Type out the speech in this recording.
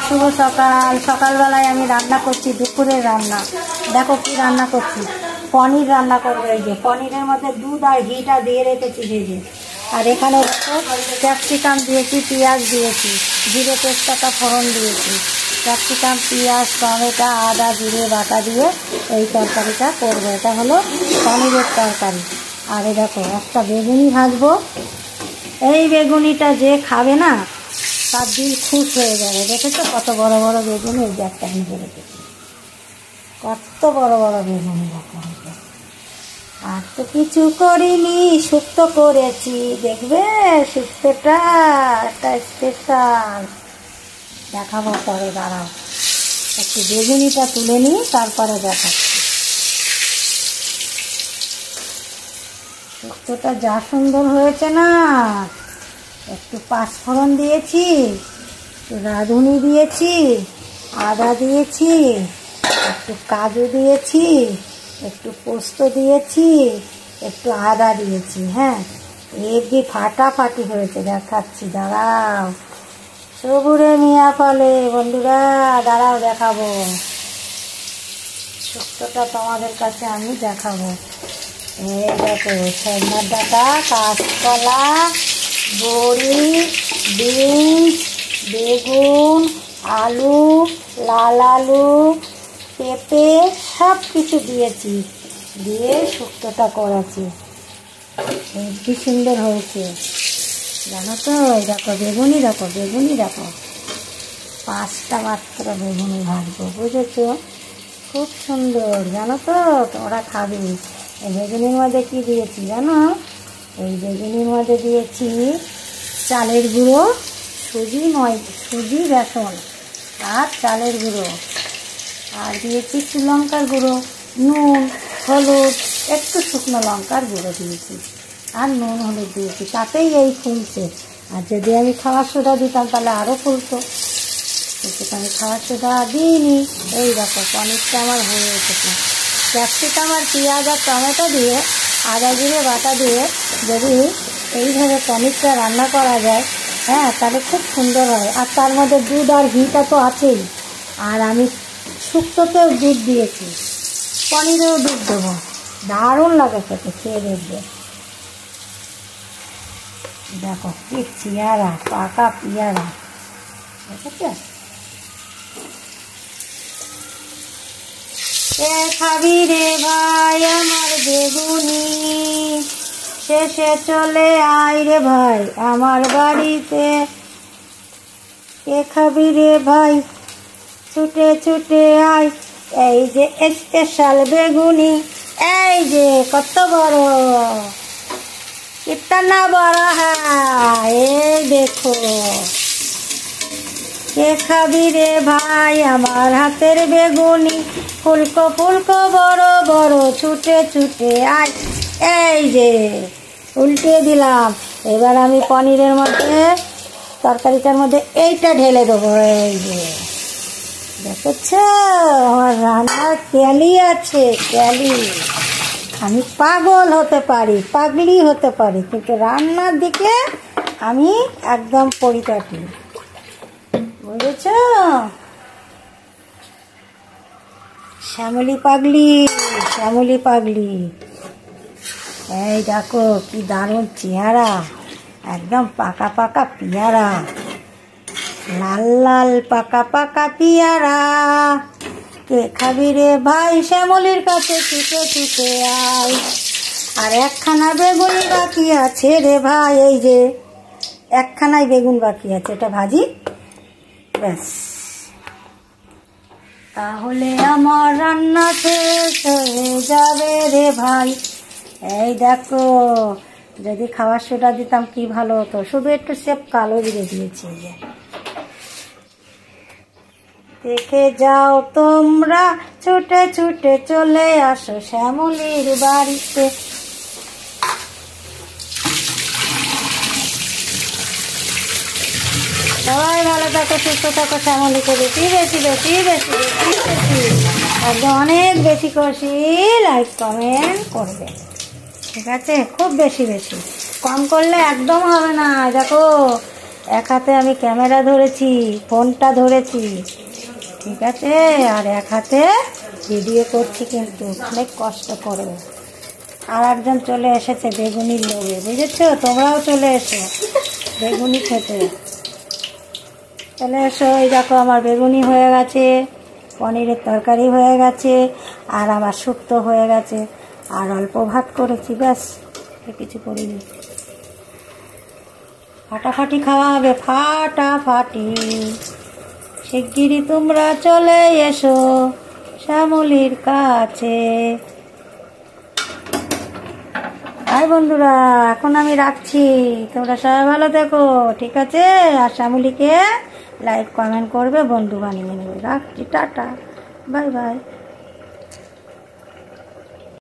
শুভ সকাল। সকালবেলায় আমি রান্না করছি দুপুরের রান্না। দেখো কি রান্না করছি, পনির রান্না করবো। এই যে পনিরের মধ্যে দুধ আর ঘিটা দিয়ে রেখেছি ভেজে। আর এখানে ক্যাপসিকাম দিয়েছি, পেঁয়াজ দিয়েছি, জিরে তেজপাতা ফোড়ন দিয়েছি। ক্যাপসিকাম, পেঁয়াজ, টমেটো, আদা, জিরে বাটা দিয়ে এই তরকারিটা করবো। এটা হলো পনিরের তরকারি। আর এই দেখো একটা বেগুনি ভাজবো। এই বেগুনিটা যে খাবে না তার দিল খুশ হয়ে যাবে। দেখেছো কত বড় বড় বেগুনি? এই যে একটা ভেজে রেখেছি, কত বড় বড় বেগুনি দেখো। আর তো কিছু করিনি, শুক্তো করেছি। দেখবে শুক্তোটা একটা স্পেশাল, দেখাবো পরে। দাঁড়াও একটু বেগুনিটা তুলে নিই, তারপরে দেখাচ্ছি। শুক্তোটা যা সুন্দর হয়েছে না। একটু পাঁচফোড়ন দিয়েছি, একটু রাঁধুনি দিয়েছি, আদা দিয়েছি, একটু কাজু দিয়েছি, একটু পোস্ত দিয়েছি, একটু আদা দিয়েছি। হ্যাঁ, এগি ফাটাফাটি হয়েছে, দেখাচ্ছি। দাঁড়াও, সবুরে মিয়া ফলে বন্ধুরা, দাঁড়াও দেখাবো। শুক্তোটা তোমাদের কাছে আমি দেখাবো। এই দেখো সজনার ডাঁটা, কাঁচকলা, বড়ি, বিনস, বেগুন, আলু, লাল আলু, পেঁপে সব কিছু দিয়েছি, দিয়ে শুক্তোটা করেছি। কি সুন্দর হয়েছে জানো তো? দেখো বেগুনি, দেখো বেগুনি, দেখো 5টা মাত্র বেগুনি ভাজবো, বুঝেছো? খুব সুন্দর জানো তো, তোমরা খাবে। এই বেগুনির মধ্যে কি দিয়েছি জানো? এই বেগুনির মধ্যে দিয়েছি চালের গুঁড়ো, সুজি, বেসন আর চালের গুঁড়ো। আর দিয়েছি একটু লঙ্কার গুঁড়ো, নুন, হলুদ, একটু শুকনো লঙ্কার গুঁড়ো দিয়েছি। আর নুন হলুদ দিয়েছি, তাতেই এই ফুলছে। আর যদি আমি খাওয়ার সোডা দিতাম তাহলে আরও ফুলতো, কিন্তু আমি খাওয়ার সোডা দিইনি। এই দেখো পনিরটা আমার হয়ে এসেছে। ক্যাপসিকাম আর পেঁয়াজ আর টমেটো দিয়ে, আদা জিরে বাটা দিয়ে যদি এইভাবে পনিরটা রান্না করা যায়, হ্যাঁ, তাহলে খুব সুন্দর হয়। আর তার মধ্যে দুধ আর ঘিটা তো আছেই। আর আমি শুক্তোতেও দুধ দিয়েছি, পনিরেও দুধ দেবো। দারুণ লাগে খেতে, খেয়ে দেখবে। দেখো কি পেয়ারা, পাকা পেয়ারা, দেখেছো? কে খাবি রে ভাই আমার বেগুনি, শেষে চলে আয় রে ভাই আমার বাড়িতে। কে খাবি রে ভাই, ছুটে ছুটে আয়। এই যে স্পেশাল বেগুনি, এই যে কত বড়, কিতনা বড় হ্যায়, এই দেখো। কে খাবি রে ভাই আমার হাতের বেগুনি, ফুলকো ফুলকো বড় বড়, ছুটে ছুটে আয়। এই যে উল্টে দিলাম। এবার আমি পনিরের মধ্যে, তরকারিটার মধ্যে এইটা ঢেলে দেবো। এই যে দেখেছ আমার রান্নার ক্যালি আছে, ক্যালি। আমি পাগল হতে পারি, পাগলি হতে পারি, কিন্তু রান্নার দিকে আমি একদম পরিপাটি, বুঝেছ? শ্যামলি পাগলি, শ্যামলি পাগলি। এই দেখো কি দারুণ চেহারা, একদম পাকা পাকা পেয়ারা, লাল লাল পাকা পাকা পেয়ারা। কে খাবি রে ভাই শ্যামলির কাছে ছুটে ছুটে আয়। আর একখানা বেগুনি বাকি আছে রে ভাই, এই যে একখানাই বেগুন বাকি আছে, এটা ভাজি, ব্যাস। তাহলে আমার রান্না শেষ হয়ে যাবে রে ভাই। এই দেখো, যদি খাবার সোডা দিতাম কি ভালো হতো, শুধু একটু সেপ কালো জিরে দিয়েছি। দেখে যাও তোমরা, ছুটে ছুটে চলে আসো শ্যামলির বাড়িতে। সবাই ভালো থাকো, সুস্থ থাকো, শ্যামলিকে বেশি বেশি বেশি বেশি বেশি বেশি একদম অনেক বেশি খুশি লাইক কমেন্ট করবে, ঠিক আছে? খুব বেশি বেশি, কম করলে একদম হবে না। দেখো এক হাতে আমি ক্যামেরা ধরেছি, ফোনটা ধরেছি, ঠিক আছে, আর এক হাতে ভিডিও করছি, কিন্তু অনেক কষ্ট করে। আর একজন চলে এসেছে বেগুনির লোভে, বুঝেছো? তোমরাও চলে এসো বেগুনি খেতে, চলে এসো। এই দেখো আমার বেগুনি হয়ে গেছে, পনিরের তরকারি হয়ে গেছে, আর আমার শুক্তো হয়ে গেছে, আর অল্প ভাত করেছি, ব্যাস, কিছু করিনি। ফাটাফাটি খাওয়া হবে, ফাটাফাটি। শিগগিরই তোমরা চলে এসো শ্যামলীর কাছে। হাই বন্ধুরা, এখন আমি রাখছি, তোমরা সবাই ভালো থেকো, ঠিক আছে? আর শ্যামলীকে লাইক কমেন্ট করবে, বন্ধু বানিয়ে নেবে। রাখছি, টাটা, বাই বাই।